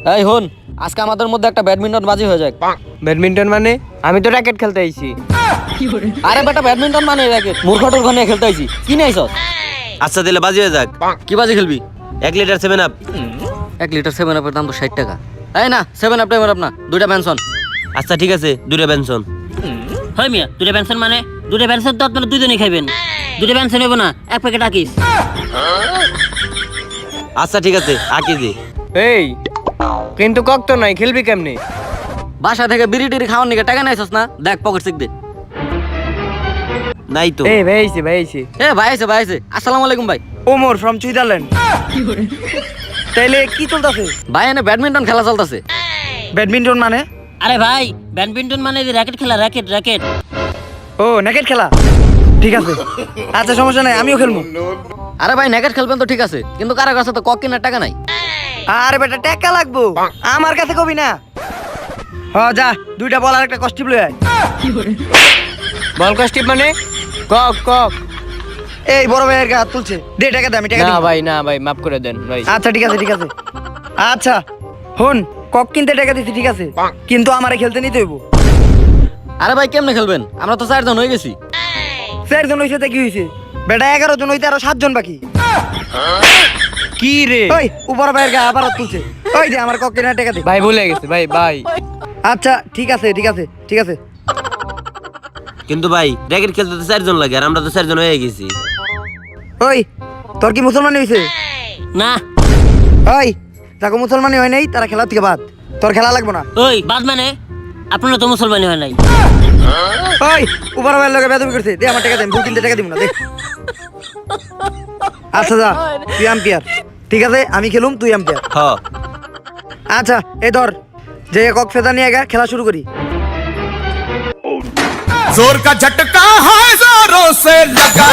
এই হন, আজকে আমাদের মধ্যে একটা ব্যাডমিন্টন বাজি হয়ে যায়। ব্যাডমিন্টন মানে আমি তো র‍্যাকেট খেলতে আইছি। আরে বেটা, ব্যাডমিন্টন মানে র‍্যাকেট, মূর্খটোর ঘনে খেলতে আইছি। কি নাইছস? আচ্ছা দিলে বাজি হয়ে যাক। কি বাজি খেলবি? 1 লিটার 7 আপ। 1 লিটার 7 আপের দাম তো 60 টাকা। এই না, 7 আপ টাইমার আপনা, দুইটা পেনশন। আচ্ছা ঠিক আছে, 2টা বেনসন। হয় মিয়া, দুটো পেনশন মানে দুটো পেনশন তো আপনারা দুজনেই খাইবেন। দুটো পেনশন হইব না, এক প্যাকেট আকিস। আচ্ছা ঠিক আছে, আকি দে। এই কিন্তু কক তো নাই, খেলবি কেমনে? বাসা থেকে বিড়ি টিড়ি খাওয়ার নিকে টাকা নাইছস না? দেখ পকেট চেক দে। নাই তো। এই ভাই আইছে। এ ভাই আইছে। আসসালামু আলাইকুম ভাই। Omar from Switzerland. তাইলে কি চলতেছে? ভাই এনে ব্যাডমিন্টন খেলা চলতেছে। ব্যাডমিন্টন মানে? আরে ভাই, ব্যাডমিন্টন মানে যে র‍্যাকেট খেলা, র‍্যাকেট। ও নেকেট খেলা, ঠিক আছে। আচ্ছা সমস্যা নাই, আমিও খেলবো। আরে ভাই নেকেট খেলবেন তো ঠিক আছে, কিন্তু কারো কাছে তো কক কেনার টাকা নাই। আরে বেটা টাকা লাগবো, আমার কাছে কবি না। যা 2টা বল আর একটা কস্টিপ লই আয়। বল কস্টিপ মানে? কক। এই বড় ভাইয়ের হাত তুলছে, দে টাকা দে, আমি টাকা দিই। না ভাই মাফ করে দেন ভাই। আচ্ছা ঠিক আছে। আচ্ছা হন, কক কিনতে টাকা দিছি ঠিক আছে, কিন্তু আমারে খেলতে নিতে হইব। আরে ভাই কেমনে খেলবেন? আমরা তো 4 জন হয়ে গেছি। 4 জন হইছে তা কি হইছে? বেটা 11 জন হইতে আরো 7 জন বাকি। কি রে? ওই উপর ভাইয়ের গা আবার হাত তুলছে। ওই দে আমার কক কিনার টাকা দে। ভাই ভুলে গেছে ভাই। আচ্ছা ঠিক আছে। কিন্তু ভাই র‍্যাকেট খেলতে তো 4 জন লাগে, আর আমরা তো 4 জন হয়ে গেছি। ওই তোর কি মুসলমানি হইছে? না ওই যাকে মুসলমানি হয় নাই তারা খেলা থেকে বাদ, তোর খেলা লাগবো না। ওই বাদ মানে আপনারা তো মুসলমানি হয় নাই। ওই উপর ভাইয়ের লগে বেদবি করছে, দে আমার টাকা দে, আমি ভুল কিনতে টাকা দিব না, দে। আচ্ছা যা, তুই আম্পায়ার ঠিক আছে, আমি খেলুম তুই আম্পায়ার। হ আচ্ছা এই ধর, যে কক ফেদা নিয়ে গা খেলা শুরু করি। जोर का झटका है जोरों से लगा।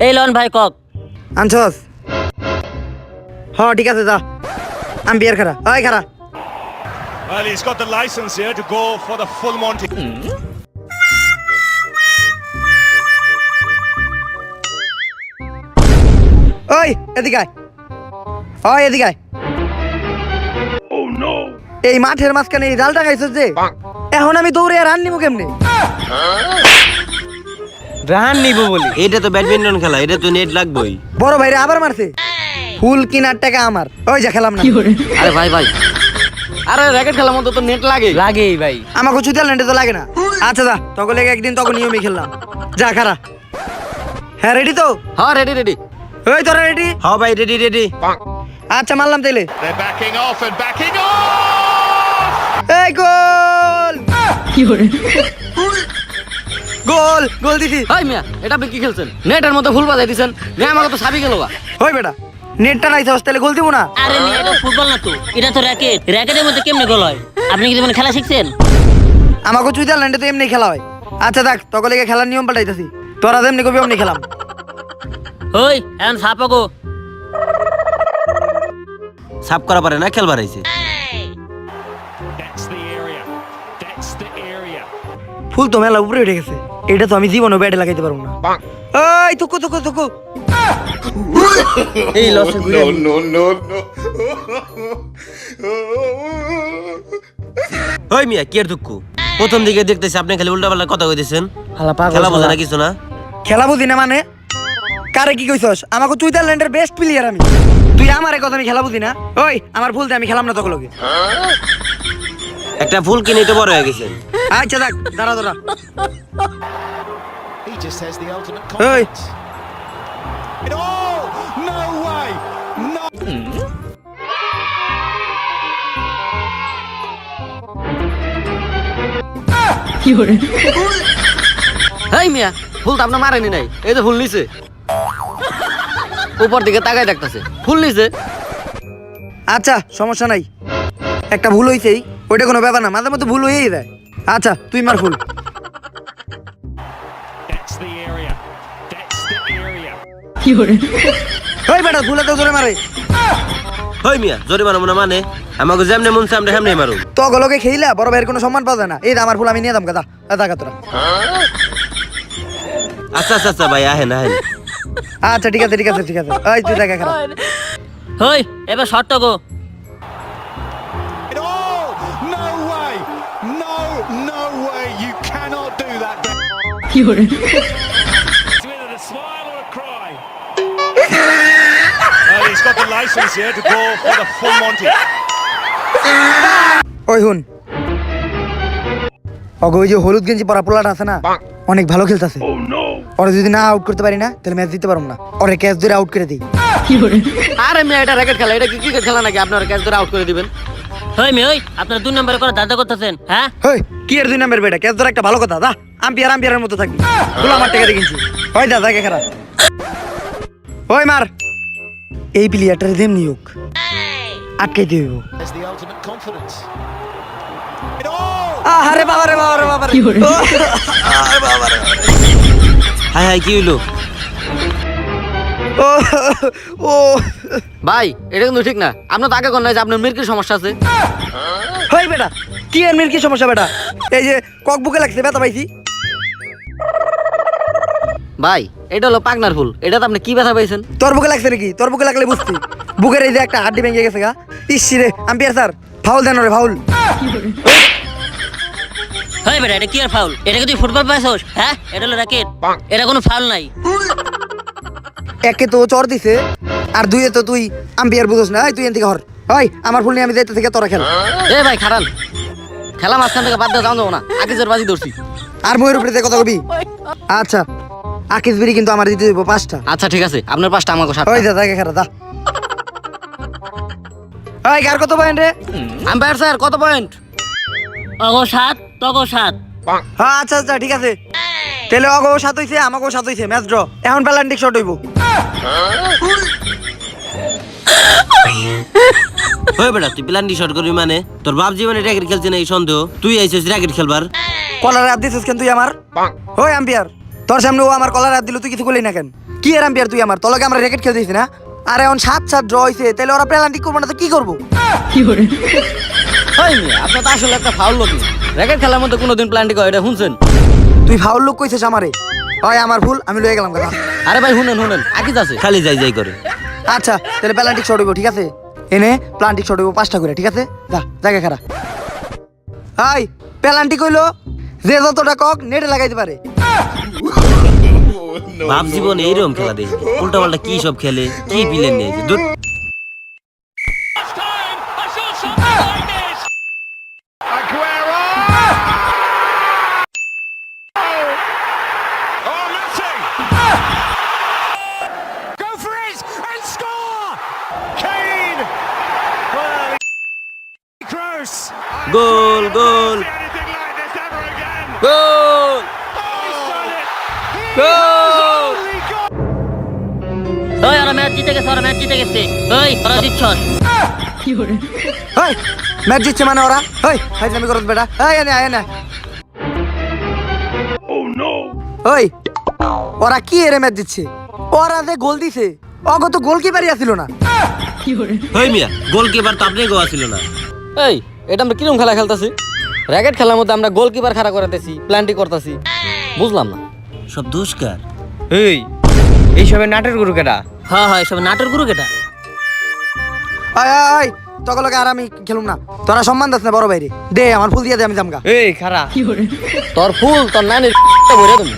এই লন ভাই কক। আনছস? ঠিক আছে যা, আম্পায়ার খারা। ওই খারা। Well, he's got the license here to go for the full Monty. ওই এদিকে আয়। এদিকে আয়। এই মাঠের মাঝখানে এই জালটা খাইছস যে, এখন আমি দৌড়ে রান নিবো কেমনে? রান নিব বলি? এটা তো ব্যাডমিন্টন খেলা, এটা তো নেট লাগবেই। বড় ভাইরে আবার মারছে। ফুল কিনার টাকা আমার। ওই যা খেলাম না। আরে ভাই আরে র‍্যাকেট খেলার মতো তো নেট লাগেই ভাই। আমাকে সুইজারল্যান্ডে তো লাগে না। আচ্ছা যা, তখন লেগে একদিন তখন নিয়মই খেললাম। যা খারা। হ্যাঁ রেডি তো? হ্যাঁ রেডি। ওই তোরা রেডি? হ ভাই রেডি। আচ্ছা মারলাম তাইলে। They're backing off and backing off. এই গোল দিছি। হাই মিয়া, এটা আপনি কি খেলছেন? নেটের মধ্যে ফুল বাজাই দিছেন। নে আমাকে তো সাবি গেল গা। ওই বেটা নেটটা নাই তাহলে গোল দিব না? আরে মিয়া, এটা ফুটবল না তো, এটা তো র‍্যাকেট। র‍্যাকেটের মধ্যে কেমনে গোল হয়? আপনি কি মানে খেলা শিখছেন? আমাকে সুইজারল্যান্ডে তো এমনি খেলা হয়। আচ্ছা দেখ, তখন লেগে খেলার নিয়ম পাল্টাইতেছি। তোরা যেমনি কবি অমনি খেলাম। ওই এখন সাপগো। সাফ করা পারে না, খেলবার আইছে। That's the area. ফুল তো মেলা উপরে উঠে গেছে, এটা তো আমি জীবনে ব্যাটে লাগাইতে পারবো না। এই তুকু এই লসে গুলো। No. ওই মিয়া কি আর দুঃখ? প্রথম দিকে দেখতেছি আপনি খালি উল্টাপাল্টা কথা কইতেছেন। পাগল খেলা বোঝে না কিছু না। খেলা বুঝি না মানে? কারে কি কইছস? আমাকে সুইজারল্যান্ডের বেস্ট প্লেয়ার আমি। তুই আমারে কথা, আমি খেলা বুঝি না? ওই আমার ভুল দে, আমি খেলাম না তখন লগে। একটা ফুল কিনে তো বড় হয়ে গেছেন। আচ্ছা দেখ, দাঁড়া। He just has the ultimate Hey. confidence. Oh, no way. No. Hi মিয়া, ফুল তো আপনার মারেনি নাই। এই তো ফুল নিছে, উপর দিকে তাকায় দেখতেছে, ফুল নিছে। আচ্ছা সমস্যা নাই, একটা ভুল হইছেই, ওইটা কোনো ব্যাপার না, মাঝে মধ্যে ভুল হয়েই যায়। আচ্ছা তুই মার ফুল। That's the area. ওই বেটা ভুলে তো জোরে মারে। ওই মিয়া জোরে মারবো না মানে? আমাকে যেমনে মন চাই আমরা হেমনে মারুম। তো গলকে খেইলা বড় ভাইয়ের কোনো সম্মান পাওয়া যায় না। এই আমার ফুল আমি নিয়ে দাম, গাদা তোরা। আচ্ছা ভাই আহেন। আচ্ছা ঠিক আছে। ওই তুই দেখা খারাপ। হই এবার শর্ট তো গো। Oh, no way. No, no way. You cannot do that. With a smile or a cry. Well, he's got the license here to go for the full Monty. ওই হুন অগো ওই যে হলুদ গেঞ্জি পরা পোলাটা আছে না অনেক ভালো খেলতেছে ওরে যদি না আউট করতে পারি না তাহলে ম্যাচ জিততে পারবো না ওরে ক্যাচ ধরে আউট করে দিই আরে মেয়ে এটা র্যাকেট খেলা, এটা কি ক্রিকেট খেলা নাকি আপনারা ক্যাচ ধরে আউট করে দিবেন? হই মে ওই আপনারা 2 নম্বরে করে দাদা করতেছেন হ্যাঁ? হই কি এর 2 নাম্বার বেটা ক্যাচ ধরে একটা ভালো কথা দা আম্পিয়ারের মতো থাকবি বলো আমার টাকা দিয়ে কিনছি ওই দা জায়গা খারাপ ওই মার এই প্লেয়ারটার যেমনি হোক আটকাইতে হইব There's the ultimate confidence. আরে বাবা রে বাবা রে বাবা রে আরে বাবা রে হাই হাই কি হইলো? ও ও ভাই এটা কিন্তু ঠিক না, আপনার তো আগে কোন নাই যে আপনার মির্কির সমস্যা আছে। হই বেটা কি এর মেয়ের কি সমস্যা বেটা এই যে কক বুকে লাগছে ব্যথা পাইছি ভাই এটা হলো পাগনার ফুল, এটা তো আপনি কি ব্যথা পাইছেন? তোর বুকে লাগছে নাকি তোর বুকে লাগলে বুঝতি বুকের এই যে একটা হাড্ডি ভেঙে গেছে গা ইসি রে আম্পিয়ার স্যার ফাউল দেন রে ফাউল হই বেটা এটা কি আর ফাউল? এটা কি তুই ফুটবল পাইছস হ্যাঁ? এটা হলো র্যাকেট, এটা কোনো ফাউল নাই। একে তো চর দিছে আর দুইয়ে তো তুই আম্পিয়ার বুঝছ না এই তুই এন থেকে হর ওই আমার ফুল নিয়ে আমি যাইতে থেকে তোরা খেল এ ভাই খারান, খেলা মাঝখান থেকে বাদ দেওয়া যাও না, আগে জোর বাজি ধরছি। আর ময়ের উপরে কথা কবি আচ্ছা আকিস বিড়ি কিন্তু আমার দিতে দিব 5টা আচ্ছা ঠিক আছে, আপনার 5টা আমাকে 7টা। ওই যা জায়গা খারাপ দা ওই কার কত পয়েন্ট রে আম্পায়ার স্যার কত পয়েন্ট? অগো 7 তগো 7। হ্যাঁ আচ্ছা আচ্ছা ঠিক আছে তাহলে অগো 7 হইছে আমাকেও 7 হইছে ম্যাচ ড্র এখন পেনাল্টি শট হইব হই বেটা তুই প্ল্যান্টি শট করবি মানে? তোর বাপ জীবনে র্যাকেট খেলছে না এই সন্দেহ, তুই আইছিস র্যাকেট খেলবার? কলার হাত দিছিস কেন তুই আমার ওই আম্পিয়ার তোর সামনে ও আমার কলার হাত দিল তুই কিছু করলি না কেন কি এর আম্পিয়ার তুই আমার তলকে আমরা র্যাকেট খেলতে দিছি না আর এখন 7-7 ড্র হইছে তাহলে ওরা পেনাল্টি করবো না তো কি করবো হয় মিয়া, আপনার তো আসলে একটা ফাউল লোক না, র্যাকেট খেলার মধ্যে কোনোদিন প্ল্যান্টি করে এটা শুনছেন? তুই ফাউল লোক কইছিস আমারে ওই আমার ভুল আমি লয়ে গেলাম কথা আরে ভাই শুনেন আকিজ আছে। খালি যাই যাই করে। আচ্ছা তাহলে পেনাল্টি শট হইব ঠিক আছে এনে প্লান্টিক শট হইব 5টা করে ঠিক আছে যা জায়গা খারাপ হাই পেনাল্টি কইলো যে যতটা কক নেটে লাগাইতে পারে বাপ জীবন এইরকম খেলা দেখি উল্টা পাল্টা কি সব খেলে কি প্লেন নিয়ে দূর। Last time I saw something like this. Aguero! Oh, Messi! Go for it and score! Kane! Well, Kroos! Goal goal Anything like this ever again? Goal He's done it! Goal! Only got ওই ওরা match জিতে গেছে, ওরা match জিতে গেছে। ওই ওরা জিতছস। ওই ম্যাচ জিতছে মানে ওরা ওই ফাইজলামি করছ বেটা এই এনে আয় না ওই ওরা কি এর ম্যাচ জিতছে ওরা যে গোল দিছে অগো তো গোলকিপারই আছিল না হই মিয়া গোলকিপার তো আপনি গোয়া ছিল না। এই এটা আমরা কিরকম খেলা খেলতেছি? র্যাকেট খেলার মধ্যে আমরা গোলকিপার খাড়া করাতেছি, প্ল্যান্টি করতেছি, বুঝলাম না। সব দুষ্কার এই এইসবের নাটের গুরু কেডা হ্যাঁ হয় সব নাটক গুরু কেটা। আয় আয় তকলকে আর আমি খেলুম না তোরা সম্মান দাস না বড় বাইরে দে আমার ফুল দিয়ে দে আমি জামগা এই খারা তোর ফুল তোর নানির ভরে তুমি।